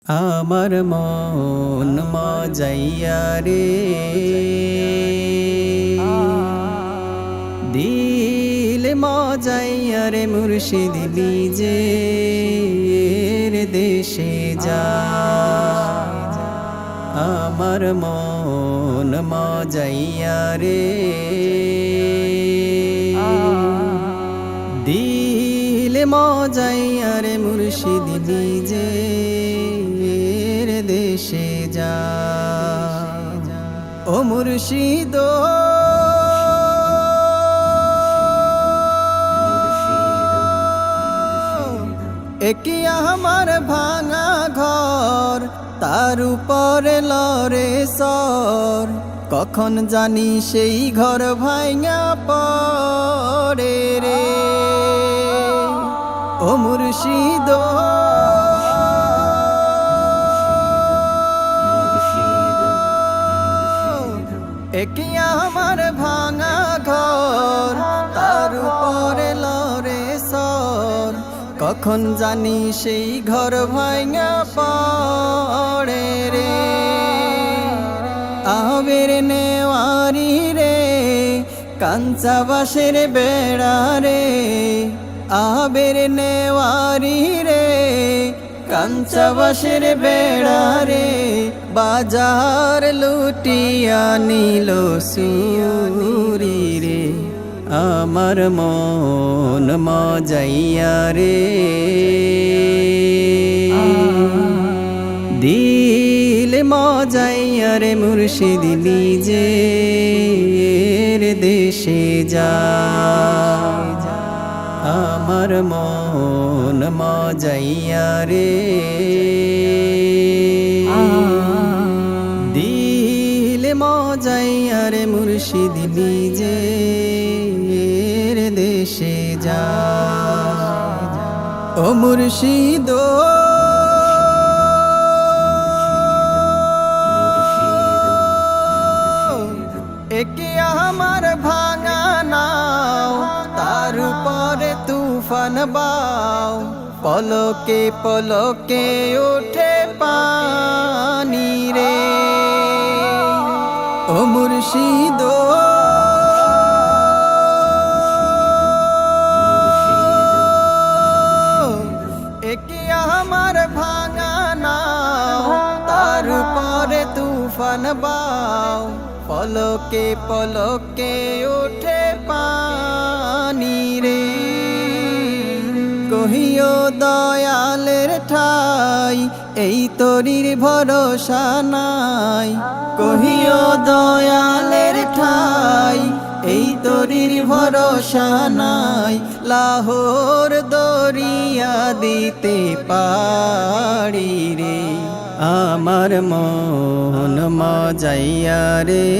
আমার মন মজাইয়া রে, দিল মজাইয়া রে, মুর্শিদ নিজের দেশে যা। আমার মন মজাইয়া রে, দিল মজাইয়া রে, মুর্শিদ নিজের দেশে যা। ও মুর্শিদ একি আমার ভাঙা ঘর, তার উপরে লরে সর, কখন জানি সেই ঘর ভাঙা পড়ে রে। ও মুর্শিদ একি আমার ভাঙা ঘর, তার উপরে লরে সর, কখন জানি সেই ঘর ভাঙা পড়ে রে। আবের নেওয়ারি রে, কাঞ্চা বাঁশের বেড়া রে, আবের নেওয়ারি রে, কাঞ্চা বাঁশের বেড়া রে, বাজার লুটিয়া নিল সুরি রে। আমার মন মজাইয়া রে, দিল মজাইয়া রে, মুর্শিদ নিজের দেশে যা। আমার মন মজাইয়া রে, দিল মজাইয়া রে, মুর্শিদ নিজের দেশে যা। ও মুর্শিদ একে আমার ভাঙা নাও, তার উপরে তুফান বাও, পলকে পলকে ওঠে পানি রে। ও মুর্শিদ একে আমার ভাঙা নাও, তার উপরে তুফান বাও, পলকে পলকে ওঠে পানি রে। কহিও দয়ালের ঠাই, এই তরির ভরসা নাই। কহিও দয়ালের ঠাই, এই তরির ভরসা নাই। লাহোর দরিয়া দিতে পারি রে। আমার মন মজাইয়া রে,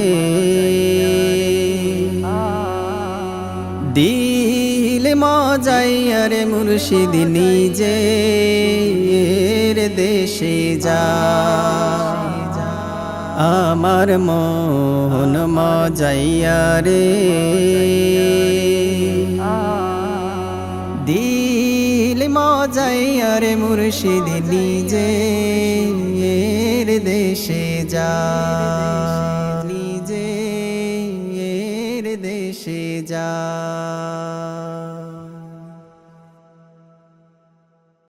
দিল মজাইয়া রে, মুর্শিদ নিজের দেশে যা। আমার মন মজাইয়া রে, দিল মজাইয়া রে, মুর্শিদ নিজের দেশে যা।